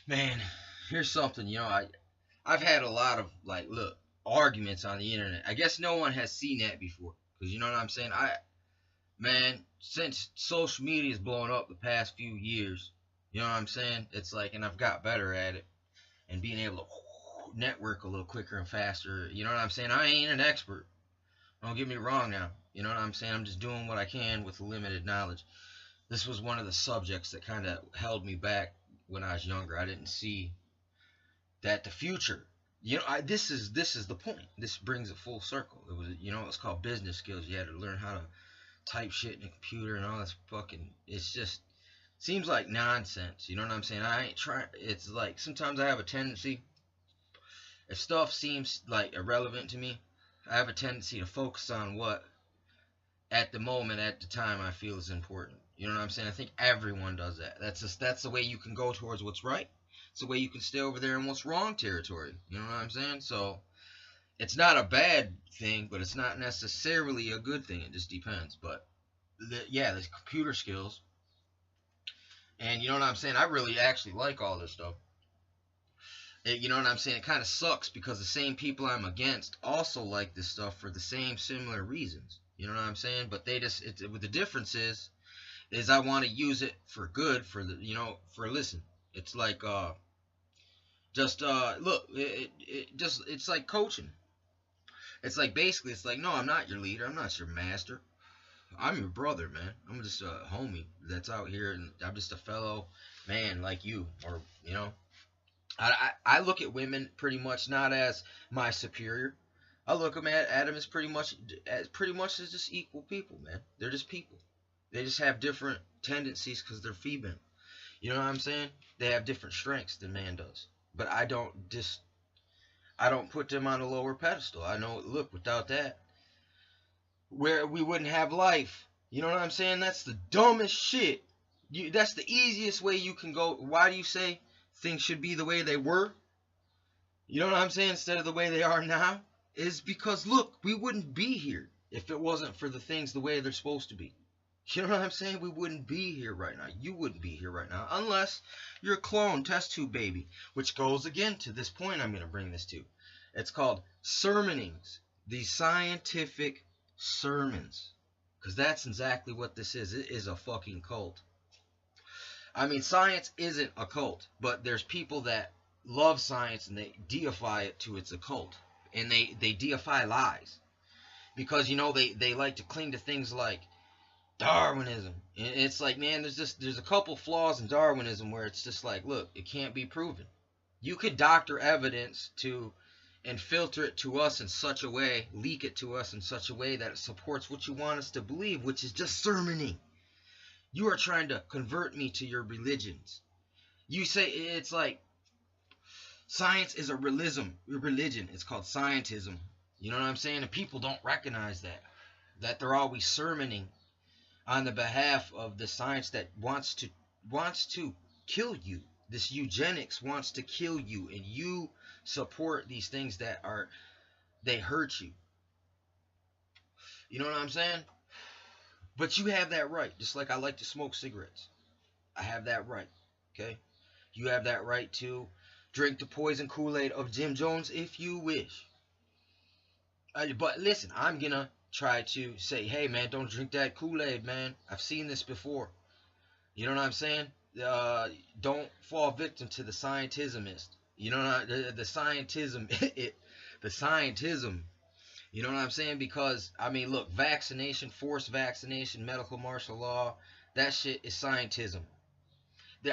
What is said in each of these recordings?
Man, here's something. I've had a lot of look arguments on the internet. I guess no one has seen that before, because you know what I'm saying. Man, since social media's blown up the past few years, you know what I'm saying. It's like, and I've got better at it and being able to network a little quicker and faster. You know what I'm saying. I ain't an expert. Don't get me wrong now. You know what I'm saying. I'm just doing what I can with limited knowledge. This was one of the subjects that kind of held me back when I was younger. I didn't see that the future, this is the point. This brings it full circle. It was, it's called business skills. You had to learn how to type shit in a computer and all this fucking. It's just seems like nonsense. You know what I'm saying? I ain't trying. It's like sometimes I have a tendency, if stuff seems like irrelevant to me, I have a tendency to focus on what at the moment, at the time, I feel is important. You know what I'm saying? I think everyone does that. That's the way you can go towards what's right. It's the way you can stay over there in what's wrong territory. You know what I'm saying? So it's not a bad thing, but it's not necessarily a good thing. It just depends. But yeah, there's computer skills, and you know what I'm saying. I really actually like all this stuff. You know what I'm saying? It kind of sucks because the same people I'm against also like this stuff for the same similar reasons. You know what I'm saying? But they just the difference is I want to use it for good for the for listen. It's like just look just it's like coaching. It's like basically it's like no, I'm not your leader. I'm not your master. I'm your brother, man. I'm just a homie that's out here, and I'm just a fellow man like you, or I look at women pretty much not as my superior. I look at them as pretty much as just equal people, man. They're just people. They just have different tendencies because they're female. You know what I'm saying? They have different strengths than man does. But I don't put them on a lower pedestal. I know, look, without that, where we wouldn't have life. You know what I'm saying? That's the dumbest shit. That's the easiest way you can go. Why do you say things should be the way they were? You know what I'm saying? Instead of the way they are now? Is because, look, we wouldn't be here if it wasn't for the things the way they're supposed to be. You know what I'm saying? We wouldn't be here right now. You wouldn't be here right now unless you're a clone test tube baby, which goes again to this point I'm going to bring this to. It's called sermonings, the scientific sermons, because that's exactly what this is. It is a fucking cult. I mean, science isn't a cult, but there's people that love science and they deify it to its occult, and they deify lies because they like to cling to things like Darwinism. And it's like, man, there's a couple flaws in Darwinism where it's just like, look, it can't be proven. You could doctor evidence to and filter it to us in such a way, leak it to us in such a way that it supports what you want us to believe, which is just sermoning. You are trying to convert me to your religions. You say it's like science is a religion. It's called scientism. You know what I'm saying? And people don't recognize that they're always sermoning on the behalf of the science that wants to kill you. This eugenics wants to kill you, and you support these things they hurt you. You know what I'm saying? But you have that right, just like I like to smoke cigarettes. I have that right. Okay? You have that right to drink the poison Kool-Aid of Jim Jones if you wish. But listen, I'm gonna try to say, hey man, don't drink that Kool-Aid, man. I've seen this before. You know what I'm saying? Don't fall victim to the scientismist. You know the scientism, the scientism. You know what I'm saying? Because I mean, look, vaccination, forced vaccination, medical martial law, that shit is scientism.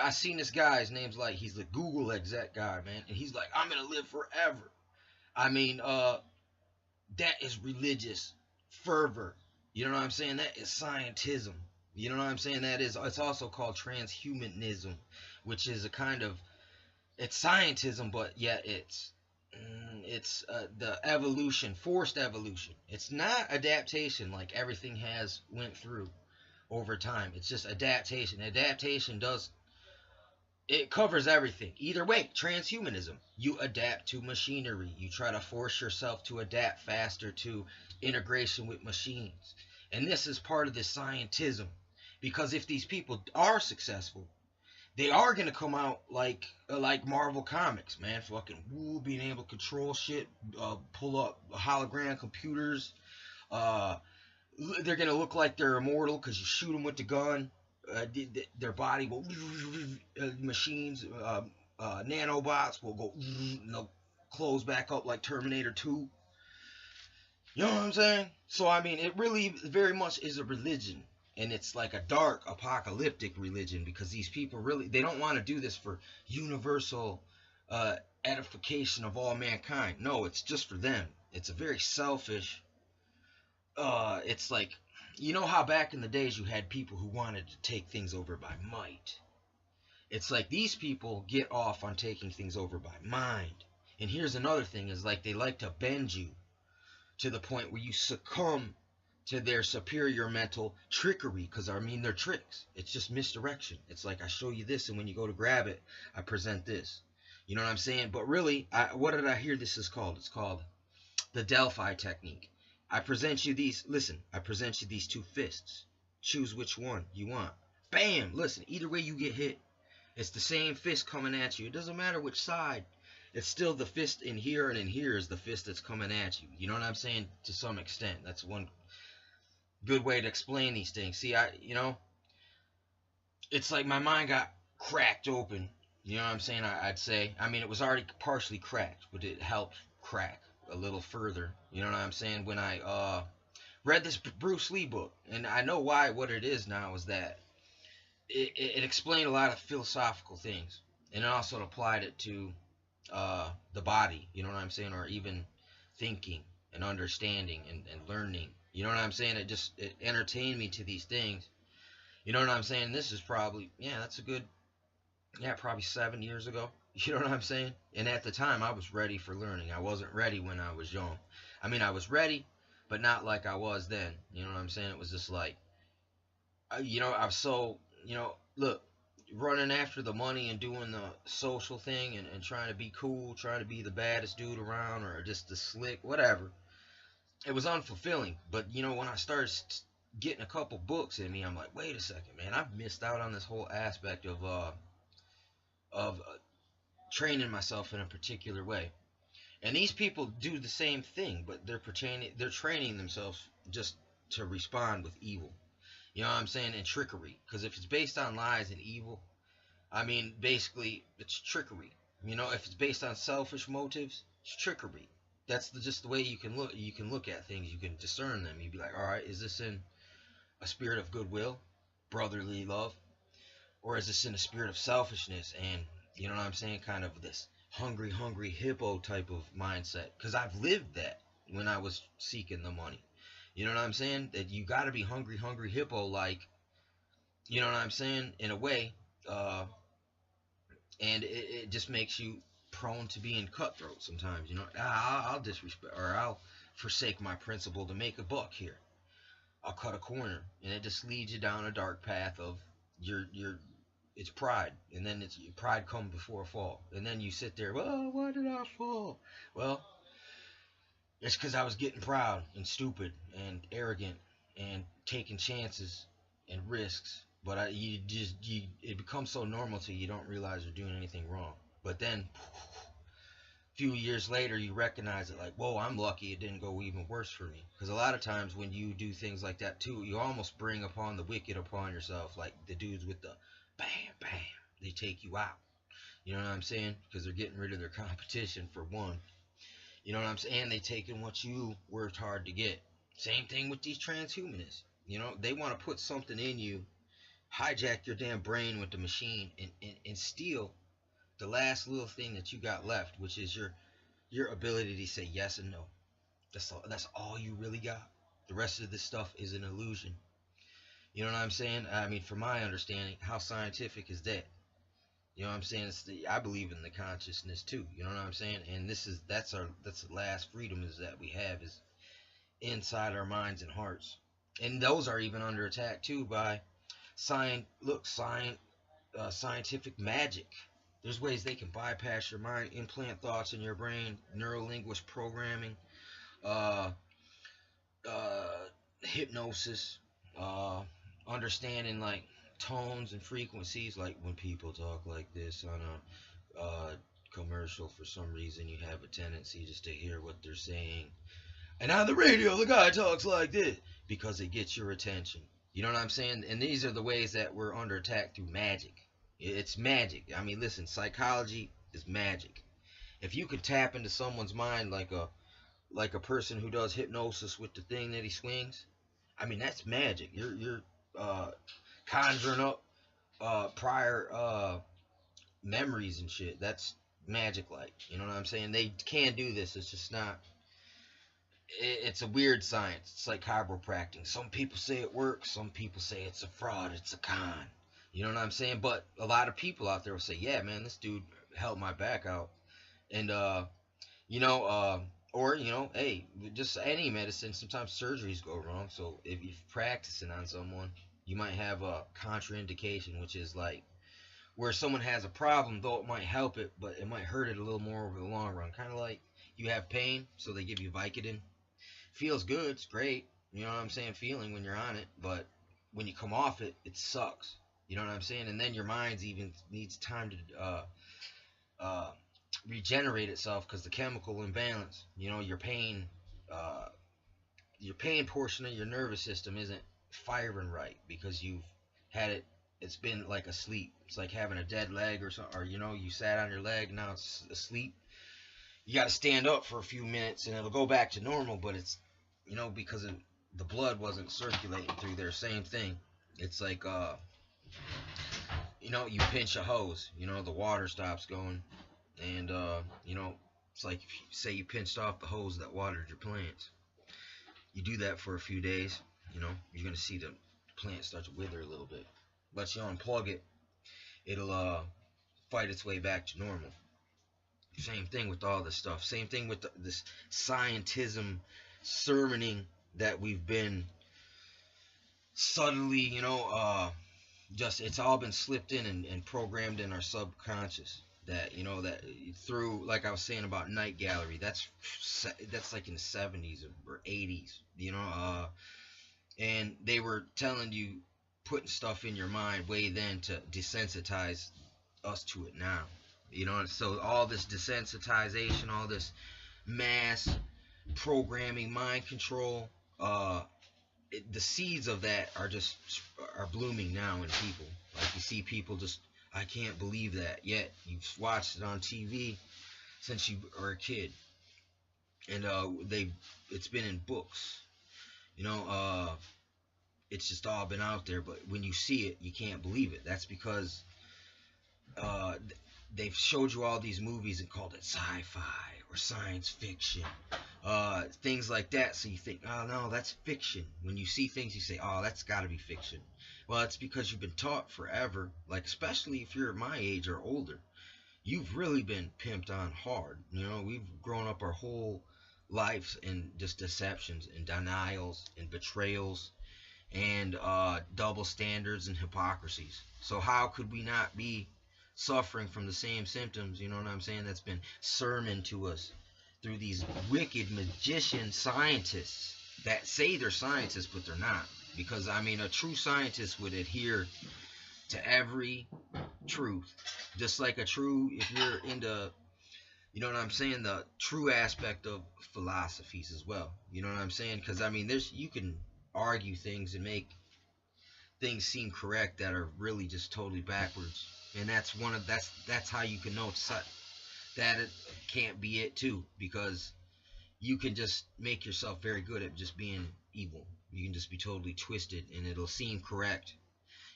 I seen this guy. His name's like he's the Google exec guy, man, and he's like, I'm gonna live forever. I mean, that is religious fervor. You know what I'm saying? That is scientism. You know what I'm saying? It's also called transhumanism, which is a kind of, it's scientism, but yet it's the evolution, forced evolution. It's not adaptation like everything has went through over time. It's just adaptation. Adaptation does, it covers everything. Either way, transhumanism. You adapt to machinery. You try to force yourself to adapt faster to integration with machines. And this is part of the scientism. Because if these people are successful, they are gonna come out like Marvel Comics, man. Fucking woo, being able to control shit, pull up hologram computers. Uh, they're gonna look like they're immortal because you shoot them with the gun. Their body will machines, nanobots will go, and they'll close back up like Terminator 2. You know what I'm saying? So I mean, it really very much is a religion, and it's like a dark apocalyptic religion because these people really they don't want to do this for universal uh, edification of all mankind. No, it's just for them. It's a very selfish. It's like you know how back in the days you had people who wanted to take things over by might. It's like these people get off on taking things over by mind. And here's another thing: is like they like to bend you to the point where you succumb to their superior mental trickery because I mean they're tricks. It's just misdirection. It's like I show you this and when you go to grab it I present this, you know what I'm saying? But really what did I hear this is called? It's called the Delphi technique. I present you these, listen, I present you these two fists, choose which one you want. Bam, listen, either way you get hit, it's the same fist coming at you. It doesn't matter which side. It's still the fist in here, and in here is the fist that's coming at you. You know what I'm saying? To some extent. That's one good way to explain these things. See, it's like my mind got cracked open. You know what I'm saying? I'd say. I mean, it was already partially cracked, but it helped crack a little further. You know what I'm saying? When I read this Bruce Lee book, and I know why. What it is now is that it explained a lot of philosophical things, and it also applied it to the body, you know what I'm saying, or even thinking and understanding and learning. You know what I'm saying? It entertained me to these things. You know what I'm saying? This is probably that's a good probably 7 years ago. You know what I'm saying? And at the time I was ready for learning. I wasn't ready when I was young. I mean I was ready, but not like I was then. You know what I'm saying? It was just like I was so look, running after the money and doing the social thing and trying to be cool, trying to be the baddest dude around or just the slick, whatever. It was unfulfilling. But when I started getting a couple books in me, I'm like, wait a second, man, I've missed out on this whole aspect of training myself in a particular way. And these people do the same thing, but they're training themselves just to respond with evil. You know what I'm saying? And trickery. Because if it's based on lies and evil, I mean, basically, it's trickery. If it's based on selfish motives, it's trickery. That's just the way you can look. You can look at things. You can discern them. You'd be like, all right, is this in a spirit of goodwill, brotherly love, or is this in a spirit of selfishness and you know what I'm saying, kind of this hungry, hungry hippo type of mindset? Because I've lived that when I was seeking the money. You know what I'm saying? That you got to be hungry, hungry hippo, like, you know what I'm saying, in a way. And it just makes you prone to being cutthroat sometimes. I'll disrespect or I'll forsake my principle to make a buck here. I'll cut a corner, and it just leads you down a dark path of your it's pride, and then it's pride come before a fall, and then you sit there, well, why did I fall? Well, it's because I was getting proud and stupid and arrogant and taking chances and risks. But it becomes so normal to you, you don't realize you're doing anything wrong. But then, a few years later, you recognize it like, whoa, I'm lucky it didn't go even worse for me. Because a lot of times when you do things like that too, you almost bring upon the wicked upon yourself. Like the dudes with the bam, bam, they take you out. You know what I'm saying? Because they're getting rid of their competition for one. You know what I'm saying? They taking what you worked hard to get. Same thing with these transhumanists. They want to put something in you, hijack your damn brain with the machine, and steal the last little thing that you got left, which is your ability to say yes and no. That's all you really got. The rest of this stuff is an illusion. You know what I'm saying? I mean, from my understanding, how scientific is that? You know what I'm saying? I believe in the consciousness too. You know what I'm saying? And that's the last freedom is that we have is inside our minds and hearts. And those are even under attack too by scientific magic. There's ways they can bypass your mind, implant thoughts in your brain, neurolinguist programming, uh, hypnosis, understanding like tones and frequencies, like when people talk like this on a commercial, for some reason you have a tendency just to hear what they're saying. And on the radio, the guy talks like this because it gets your attention. You know what I'm saying? And these are the ways that we're under attack through magic. It's magic. I mean, listen, psychology is magic. If you could tap into someone's mind like a person who does hypnosis with the thing that he swings, I mean that's magic. You're conjuring up prior memories and shit. That's magic like. You know what I'm saying? They can do this. It's just not. It's a weird science. It's like chiropractic. Some people say it works. Some people say it's a fraud. It's a con. You know what I'm saying? But a lot of people out there will say, "Yeah, man, this dude helped my back out," and you know, or hey, just any medicine. Sometimes surgeries go wrong. So if you're practicing on someone, you might have a contraindication, which is like where someone has a problem, though it might help it, but it might hurt it a little more over the long run. Kind of like you have pain, so they give you Vicodin. Feels good, it's great. You know what I'm saying? Feeling when you're on it, but when you come off it, it sucks. You know what I'm saying? And then your mind's even needs time to uh, regenerate itself because the chemical imbalance. You know, uh, your pain portion of your nervous system isn't firing right because you've had it. It's been like asleep. It's like having a dead leg or something, or you sat on your leg, now it's asleep. You got to stand up for a few minutes and it'll go back to normal, but it's because the blood wasn't circulating through there. Same thing. It's like you pinch a hose, the water stops going, and it's like if you say you pinched off the hose that watered your plants. You do that for a few days, you're gonna see the plant start to wither a little bit. But you unplug it, it'll fight its way back to normal. Same thing with all this stuff. Same thing with this scientism sermoning that we've been subtly, just it's all been slipped in and programmed in our subconscious. That through, like I was saying about Night Gallery, that's like in the 70s or 80s, and they were telling you, putting stuff in your mind way then to desensitize us to it now. So all this desensitization, all this mass programming, mind control, the seeds of that are blooming now in people. Like you see people just, I can't believe that, yet you've watched it on TV since you were a kid, and it's been in books, it's just all been out there. But when you see it, you can't believe it. That's because uh, they've showed you all these movies and called it sci-fi or science fiction, things like that. So you think, oh no, that's fiction. When you see things, you say, oh, that's got to be fiction. Well, it's because you've been taught forever. Like especially if you're my age or older, you've really been pimped on hard. We've grown up our whole lives in just deceptions and denials and betrayals and double standards and hypocrisies. So how could we not be suffering from the same symptoms, you know what I'm saying, that's been sermoned to us through these wicked magician scientists that say they're scientists, but they're not. Because, I mean, a true scientist would adhere to every truth. Just like if you're into, you know what I'm saying, the true aspect of philosophies as well. You know what I'm saying? Because, I mean, you can argue things and make things seem correct that are really just totally backwards. And that's how you can know that it can't be it too, because you can just make yourself very good at just being evil. You can just be totally twisted and it'll seem correct.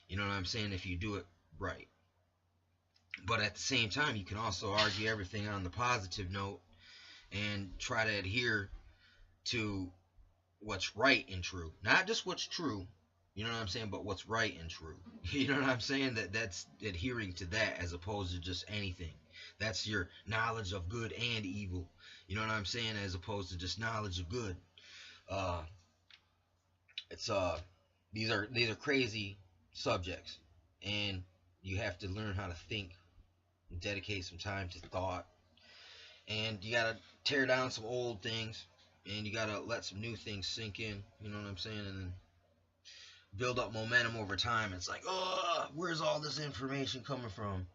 You know what I'm saying, if you do it right. But at the same time, you can also argue everything on the positive note and try to adhere to what's right and true. Not just what's true, you know what I'm saying, but what's right and true. You know what I'm saying? That's adhering to that as opposed to just anything. That's your knowledge of good and evil. You know what I'm saying? As opposed to just knowledge of good. It's these are crazy subjects, and you have to learn how to think, and dedicate some time to thought, and you gotta tear down some old things, and you gotta let some new things sink in. You know what I'm saying? And then build up momentum over time. It's like, oh, where's all this information coming from?